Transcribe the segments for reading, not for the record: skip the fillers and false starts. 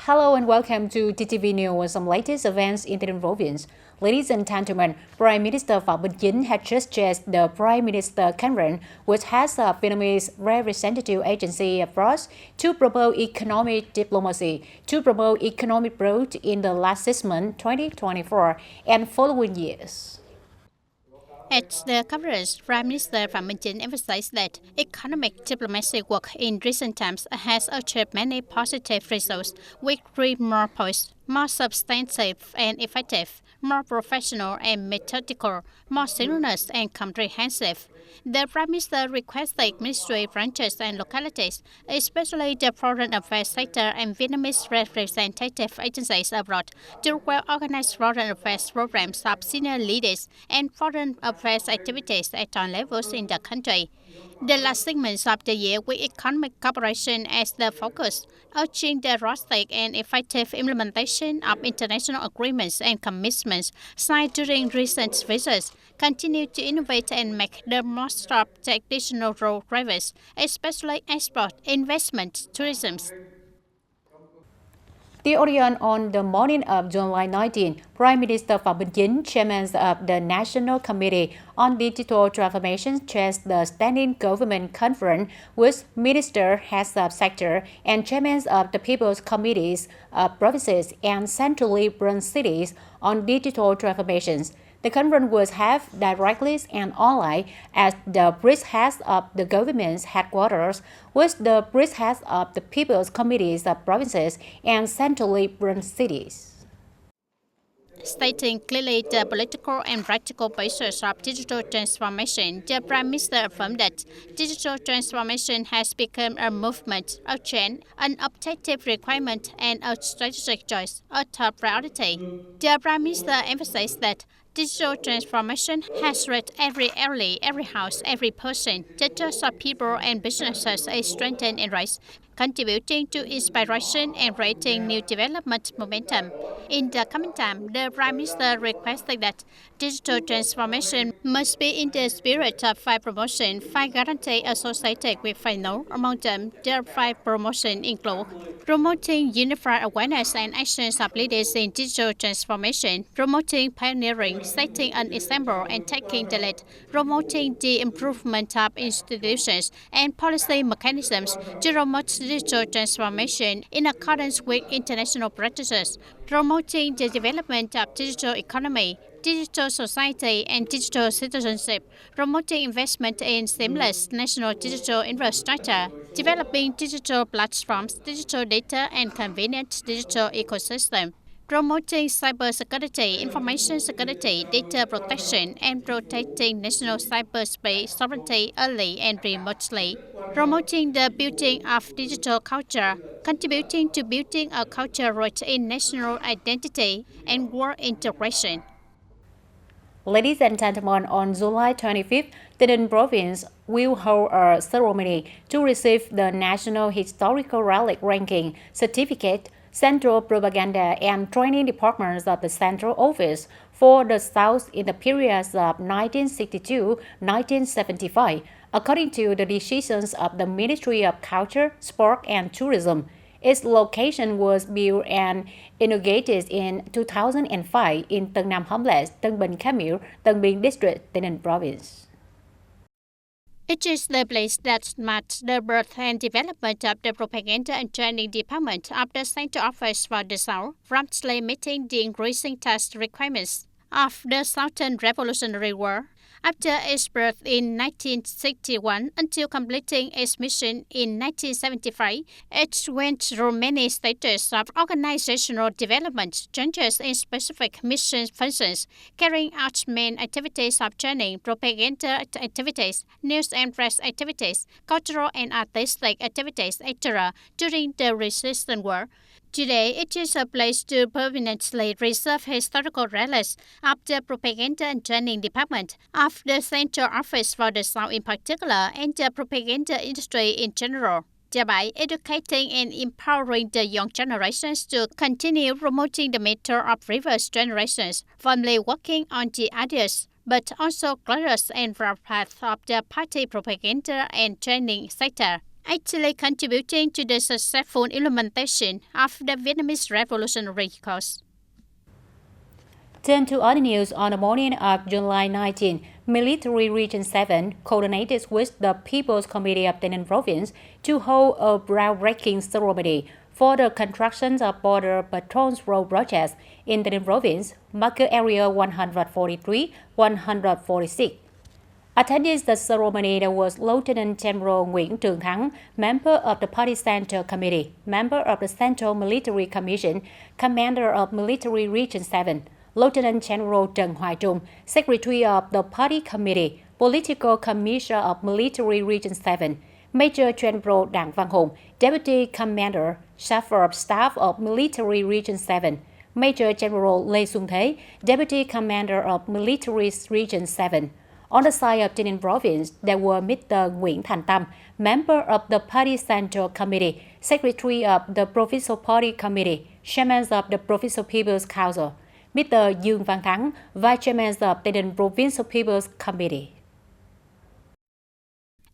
Hello and welcome to TTV News, some latest events in the province. Ladies and gentlemen, Prime Minister Phạm Minh Chính had just chaired the Prime Minister Conference, which has a Vietnamese representative agency abroad to promote economic diplomacy, to promote economic growth in the last 6 months, 2024, and following years. At the conference, Prime Minister Phạm Minh Chính emphasized that economic diplomacy work in recent times has achieved many positive results, with 3 more points: more substantive and effective, more professional and methodical, more serious and comprehensive. The Prime Minister requested ministry branches and localities, especially the Foreign Affairs sector and Vietnamese representative agencies abroad, to well-organize foreign affairs programs of senior leaders and foreign affairs activities at all levels in the country. The last 6 months of the year with economic cooperation as the focus, urging the drastic and effective implementation of international agreements and commitments signed during recent visits, continue to innovate and make the most of the additional role drivers, especially export, investment, tourism. The audience on the morning of July 19, Prime Minister Phạm Minh Chính, Chairman of the National Committee on Digital Transformation, chairs the Standing Government Conference with Minister, Heads of Sector, and Chairmen of the People's Committees of Provinces and Centrally Run Cities on Digital Transformations. The conference was held directly and online at the bridge heads of the government's headquarters with the bridge heads of the People's Committees of Provinces and Centrally Run Cities. Stating clearly the political and practical basis of digital transformation, the Prime Minister affirmed that digital transformation has become a movement, a trend, an objective requirement, and a strategic choice, a top priority. The Prime Minister emphasized that digital transformation has reached every area, every house, every person. The trust of people and businesses is strengthened and rise, contributing to inspiration and creating new development momentum. In the coming time, the Prime Minister requested that digital transformation must be in the spirit of 5 promotion, 5 guarantees associated with 5 no. Among them, the 5 promotion include promoting unified awareness and actions of leaders in digital transformation, promoting pioneering, setting an example and taking the lead, promoting the improvement of institutions and policy mechanisms to promote digital transformation in accordance with international practices, promoting the development of digital economy, digital society and digital citizenship, promoting investment in seamless national digital infrastructure, developing digital platforms, digital data and convenient digital ecosystem, promoting cybersecurity, information security, data protection, and protecting national cyberspace sovereignty early and remotely, promoting the building of digital culture, contributing to building a culture rooted in national identity and world integration. Ladies and gentlemen, on July 25th, the Ninh Province will hold a ceremony to receive the National Historical Relic Ranking Certificate, Central Propaganda and Training Departments of the Central Office for the South in the periods of 1962-1975, according to the decisions of the Ministry of Culture, Sport and Tourism. Its location was built and inaugurated in 2005 in Tân Nam Complex, Tân Bình Kham Muir, Tân Bình District, Tây Ninh Province. It is the place that marks the birth and development of the Propaganda and Training Department of the Central Office for the South, promptly meeting the increasing task requirements of the Southern Revolutionary War. After its birth in 1961 until completing its mission in 1975, it went through many stages of organizational development, changes in specific mission functions, carrying out main activities of training, propaganda activities, news and press activities, cultural and artistic activities, etc. during the Resistance War. Today, it is a place to permanently preserve historical relics of the Propaganda and Training Department of the Central Office for the South in particular and the propaganda industry in general, thereby educating and empowering the young generations to continue promoting the matter of previous generations, firmly working on the ideas, but also glorious and broad path of the party propaganda and training sector. actually contributing to the successful implementation of the Vietnamese revolutionary cause. Turn to other news. On the morning of July 19, Military Region 7 coordinated with the People's Committee of TayNinhTV Province to hold a groundbreaking ceremony for the construction of Border Patrol Road projects in TayNinhTV Province, marker area 143-146. Attending the ceremony, there was Lieutenant General Nguyễn Trường Thắng, member of the Party Central Committee, member of the Central Military Commission, commander of Military Region 7, Lieutenant General Trần Hoài Trung, Secretary of the Party Committee, Political Commissioner of Military Region 7, Major General Đặng Văn Hùng, Deputy Commander, Chief of Staff of Military Region 7, Major General Lê Xuân Thế, Deputy Commander of Military Region 7. On the side of TayNinhTV Province, there were Mr. Nguyễn Thành Tâm, member of the Party Central Committee, Secretary of the Provincial Party Committee, Chairman of the Provincial People's Council, Mr. Dương Văn Thắng, Vice Chairman of TayNinhTV Provincial People's Committee.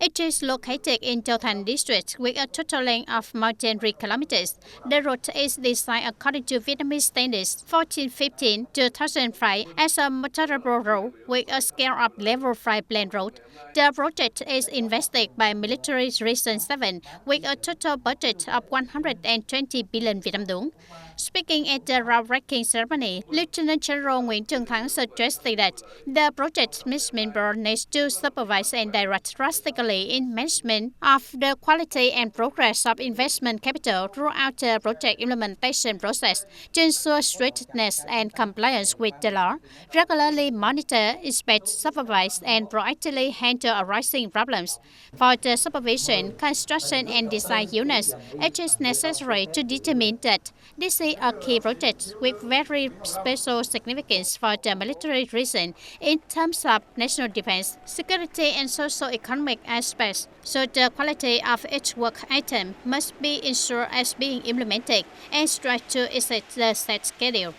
It is located in Châu Thành district with a total length of more than 3 kilometers. The road is designed according to Vietnamese standards 1415-2005 as a motorable road with a scale of level 5 plain road. The project is invested by Military Region 7 with a total budget of 120 billion Vietnam dong. Speaking at the groundbreaking ceremony, Lieutenant General Nguyễn Trường Thắng suggested that the project management board needs to supervise and direct drastically in management of the quality and progress of investment capital throughout the project implementation process to ensure strictness and compliance with the law, regularly monitor, inspect, supervise, and proactively handle arising problems. For the supervision, construction, and design units, it is necessary to determine that this is a key project with very special significance for the military region in terms of national defense, security, and socio-economic aspects. So the quality of each work item must be ensured as being implemented and strive to exceed the set schedule.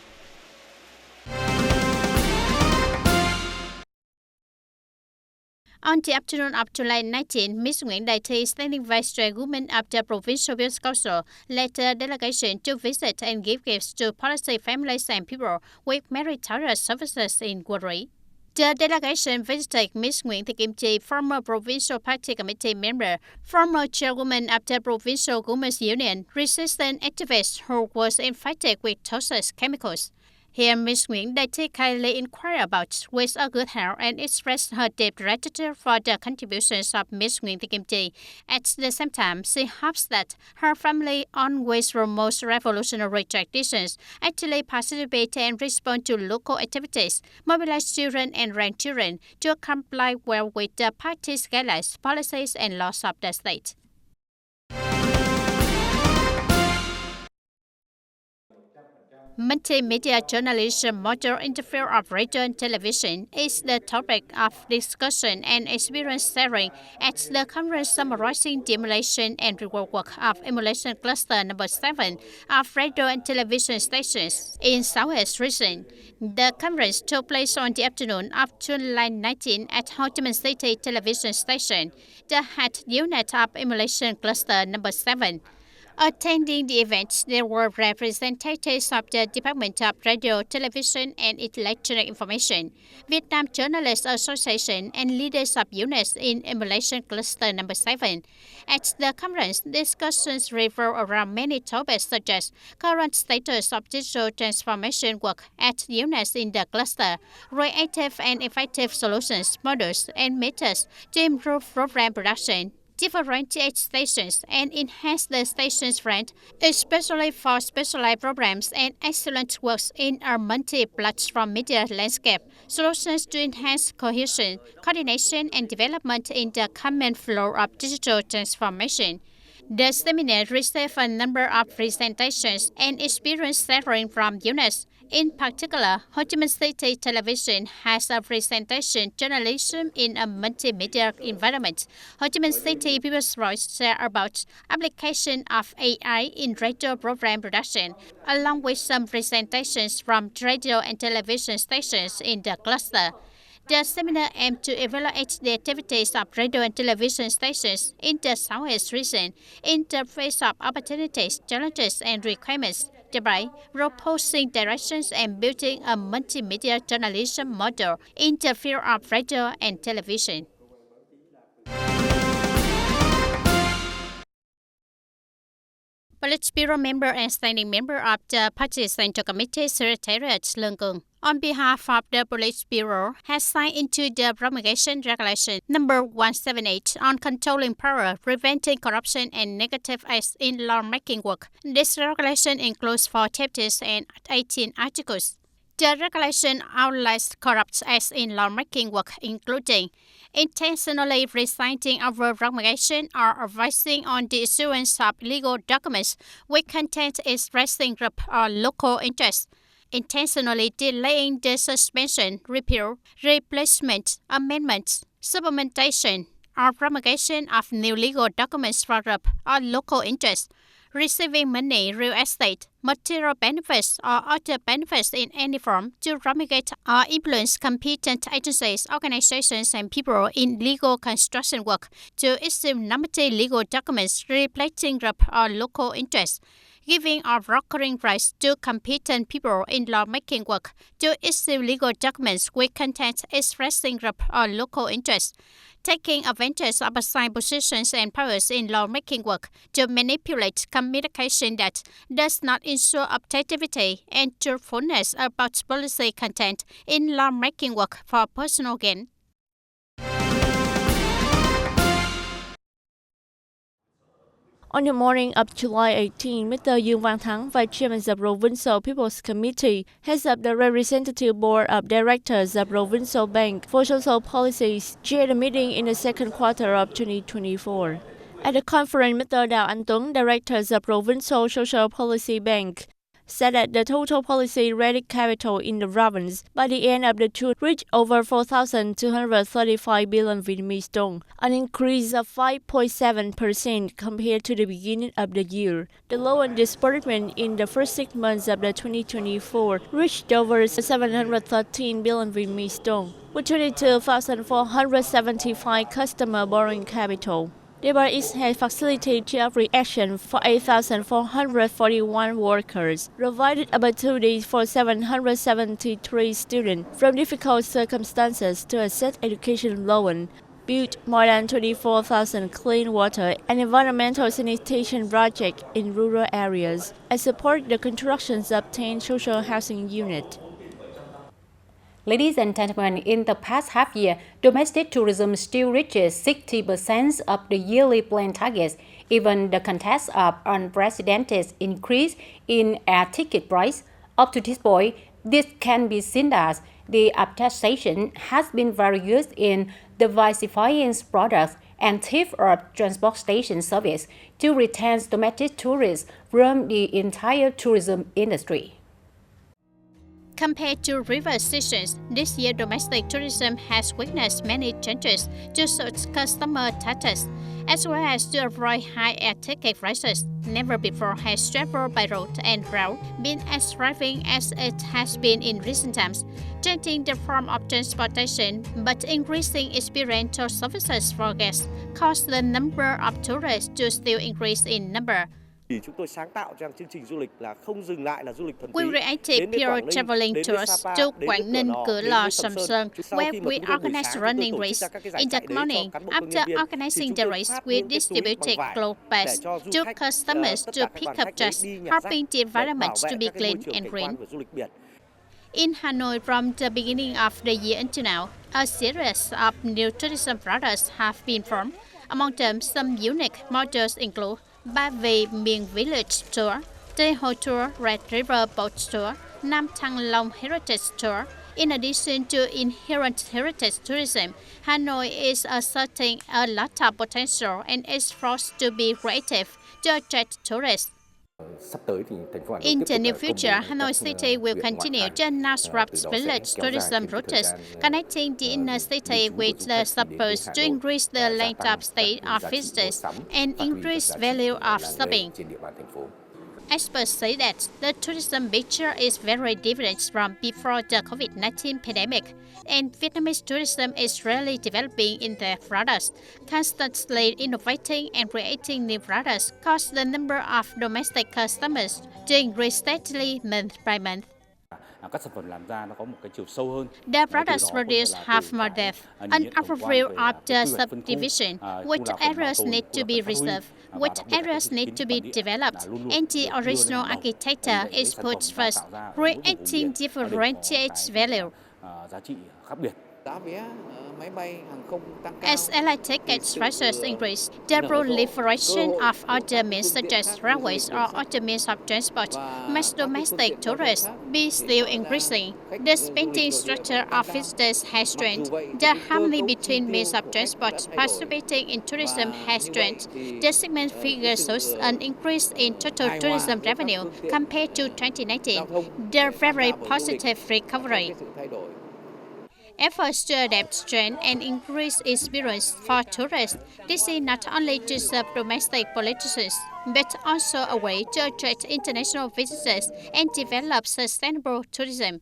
On the afternoon of July 19, Ms. Nguyễn Đại Thi, standing Vice Chairwoman of the Provincial People's Council, led a delegation to visit and give gifts to policy families and people with meritorious services in Quảng Trị. The delegation visited Ms. Nguyễn Thị Kim Chi, former Provincial Party Committee member, former Chairwoman of the Provincial Women's Union, resistant activist who was infected with toxic chemicals. Here, Ms. Nguyễn Đại Thi kindly inquired about with a good heart and expressed her deep gratitude for the contributions of Ms. Nguyễn Thị Kim Chi. At the same time, she hopes that her family, always promotes revolutionary traditions, actively participate and respond to local activities, mobilize children and grandchildren to comply well with the party's guidelines, policies, and laws of the state. Multimedia journalism model interview of radio and television is the topic of discussion and experience sharing at the conference summarizing the emulation and reward work of emulation cluster number 7 of radio and television stations in Southwest region. The conference took place on the afternoon of July 19 at Ho Chi Minh City Television Station, the head unit of emulation cluster number 7. Attending the event, there were representatives of the Department of Radio, Television, and Electronic Information, Vietnam Journalists Association, and leaders of units in emulation cluster number 7. At the conference, discussions revolved around many topics such as current status of digital transformation work at units in the cluster, creative and effective solutions, models, and methods to improve program production, differentiate stations, and enhance the station's brand, especially for specialized programs and excellent works in a multi-platform media landscape, solutions to enhance cohesion, coordination, and development in the common flow of digital transformation. The seminar received a number of presentations and experience sharing from units. In particular, Ho Chi Minh City Television has a presentation journalism in a multimedia environment. Ho Chi Minh City People's Voice share about application of AI in radio program production, along with some presentations from radio and television stations in the cluster. The seminar aimed to evaluate the activities of radio and television stations in the Southeast region in the face of opportunities, challenges, and requirements, thereby proposing directions and building a multimedia journalism model in the field of radio and television. Politburo member and standing member of the Party Central Committee Secretariat Leung Keung, on behalf of the Politburo, has signed into the promulgation regulation number 178 on controlling power, preventing corruption and negative acts in lawmaking work. This regulation includes 4 chapters and 18 articles. The regulation outlines corrupt acts in lawmaking work, including intentionally presiding over promulgation or advising on the issuance of legal documents with content expressing group or local interests, intentionally delaying the suspension, repeal, replacement, amendment, supplementation, or promulgation of new legal documents for group or local interests, receiving money, real estate, material benefits, or other benefits in any form to promulgate or influence competent agencies, organizations, and people in legal construction work to issue normative legal documents reflecting group or local interests, giving or brokering rights to competent people in lawmaking work to issue legal documents with content expressing group or local interests, taking advantage of assigned positions and powers in lawmaking work to manipulate communication that does not ensure objectivity and truthfulness about policy content in lawmaking work for personal gain. On the morning of July 18, Mr. Dương Văn Thắng, Vice Chairman of Provincial People's Committee, heads up the Representative Board of Directors of Provincial Bank for Social Policies, chaired a meeting in the second quarter of 2024. At the conference, Mr. Đào Anh Tuấn, Director of Provincial Social Policy Bank, said that the total policy-ready capital in the province by the end of the June reached over 4,235 billion Vietnamese dong, an increase of 5.7% compared to the beginning of the year. The loan disbursement in the first 6 months of the 2024 reached over 713 billion Vietnamese dong, with 22,475 customer borrowing capital. Thereby, it has facilitated job reaction for 8,441 workers, provided opportunities for 773 students from difficult circumstances to access education loan, built more than 24,000 clean water and environmental sanitation projects in rural areas, and support the construction of 10 social housing units. Ladies and gentlemen, in the past half year, domestic tourism still reaches 60% of the yearly planned targets, even the context of unprecedented increase in air ticket price. Up to this point, this can be seen as the taxation has been very used in diversifying products and tips of transportation service to retain domestic tourists from the entire tourism industry. Compared to previous seasons, this year domestic tourism has witnessed many changes to suit customer tastes, as well as to avoid high air ticket prices. Never before has travel by road and rail been as thriving as it has been in recent times, changing the form of transportation but increasing experiential services for guests caused the number of tourists to still increase in number. We created pure traveling tours to Quảng Ninh, Cửa Lò, Sầm Sơn, where we organized running race. In the morning, after organizing the race, we distributed clothes bags to customers to pick up trash, helping the environment to be clean and green. In Hanoi, from the beginning of the year until now, a series of new tourism products have been formed. Among them, some unique models include Ba Vì Miền Village Tour, Tây Hồ Tour, Red River Boat Tour, Nam Thăng Long Heritage Tour. In addition to inherent heritage tourism, Hanoi is asserting a lot of potential and is forced to be creative to attract tourists. In the near future, Hanoi City will continue to announce village tourism routes, connecting the inner city with the suburbs to increase the length of stay of visitors and increase value of shopping. Experts say that the tourism picture is very different from before the COVID-19 pandemic, and Vietnamese tourism is really developing in their products, constantly innovating and creating new products, cause the number of domestic customers to increase steadily month by month. Các sản phẩm làm ra nó có một cái chiều sâu hơn. The products produced have more depth, an overview of the subdivision, which areas need to be reserved, which areas need to be developed, and the original architecture is put first, creating differentiated value. Giá trị khác biệt. As airline ticket prices increase, the proliferation of other means such as railways or other means of transport makes domestic tourists be still increasing. The spending structure of visitors has strengthened. The harmony between means of transport participating in tourism has strengthened. The segment figure shows an increase in total tourism revenue compared to 2019, the very positive recovery. Efforts to adapt trend and increase experience for tourists. This is not only to serve domestic politicians, but also a way to attract international visitors and develop sustainable tourism.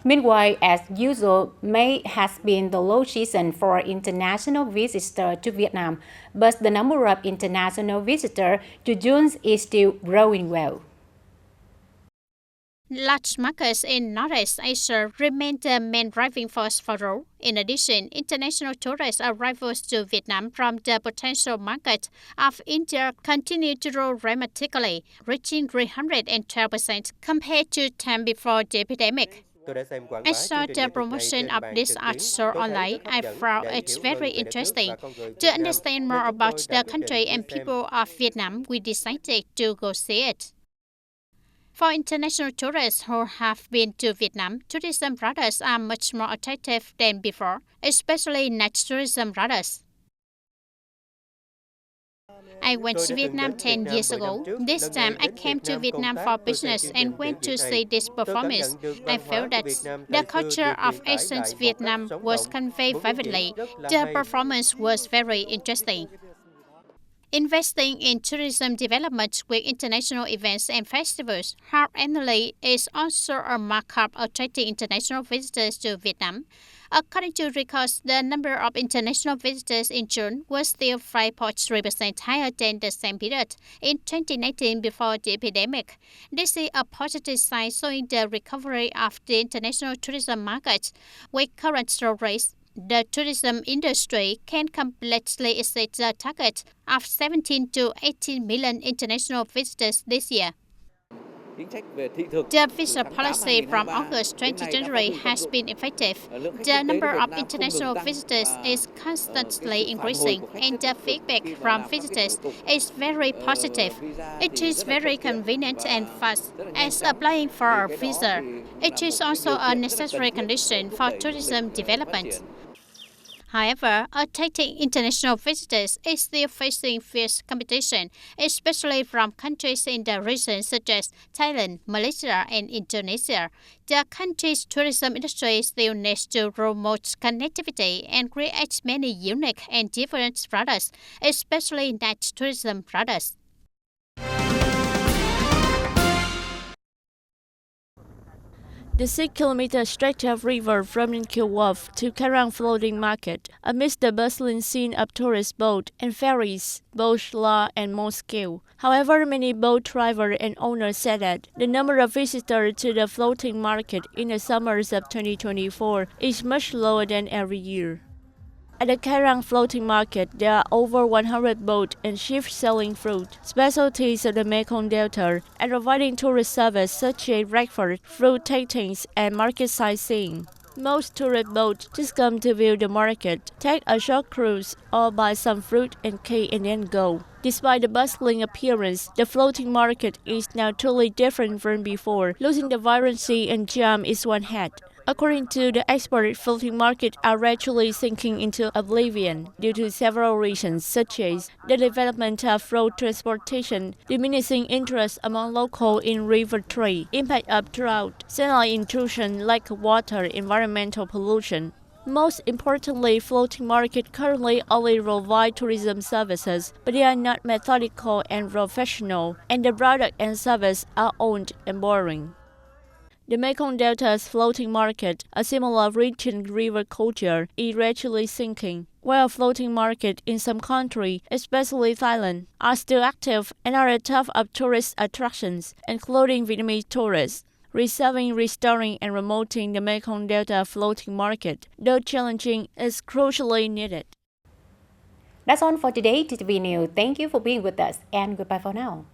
Meanwhile, as usual, May has been the low season for international visitors to Vietnam, but the number of international visitors to June is still growing well. Large markets in Northeast Asia remain the main driving force for growth. In addition, international tourist arrivals to Vietnam from the potential market of India continue to grow dramatically, reaching 312% compared to time before the epidemic. I saw the promotion of this art show online. I found it very interesting. To understand more about the country and people of Vietnam, we decided to go see it. For international tourists who have been to Vietnam, tourism products are much more attractive than before, especially night tourism products. I went to Vietnam 10 years ago. This time I came to Vietnam for business and went to see this performance. I felt that the culture of ancient Vietnam was conveyed vividly. The performance was very interesting. Investing in tourism development with international events and festivals held annually is also a mark of attracting international visitors to Vietnam. According to records, the number of international visitors in June was still 5.3% higher than the same period in 2019 before the epidemic. This is a positive sign showing the recovery of the international tourism market. With current growth rates, the tourism industry can completely exceed the target of 17 to 18 million international visitors this year. The visa policy from August 2023 has been effective. The number of international visitors is constantly increasing, and the feedback from visitors is very positive. It is very convenient and fast as applying for a visa. It is also a necessary condition for tourism development. However, attracting international visitors is still facing fierce competition, especially from countries in the region such as Thailand, Malaysia, and Indonesia. The country's tourism industry still needs to promote connectivity and create many unique and different products, especially night tourism products. The 6-kilometer stretch of river from Ninh Kiều Wharf to Karang Floating Market, amidst the bustling scene of tourist boats and ferries, both large and small scale. However, many boat drivers and owners said that the number of visitors to the floating market in the summers of 2024 is much lower than every year. At the Karang Floating Market, there are over 100 boats and ships selling fruit, specialties of the Mekong Delta, and providing tourist service such as breakfast, fruit tastings, and market sightseeing. Most tourist boats just come to view the market, take a short cruise, or buy some fruit and cake and then go. Despite the bustling appearance, the floating market is now totally different from before, losing the vibrancy and charm it once had. According to the expert, floating markets are gradually sinking into oblivion due to several reasons, such as the development of road transportation, diminishing interest among locals in river trade, impact of drought, sunlight intrusion, lack of water, environmental pollution. Most importantly, floating market currently only provide tourism services, but they are not methodical and professional, and the product and service are old and boring. The Mekong Delta's floating market, a similar rich river culture, is gradually sinking, while floating markets in some countries, especially Thailand, are still active and are a top of tourist attractions, including Vietnamese tourists. Resolving, restoring, and promoting the Mekong Delta floating market, though challenging, is crucially needed. That's all for today, TTV News. Thank you for being with us, and goodbye for now.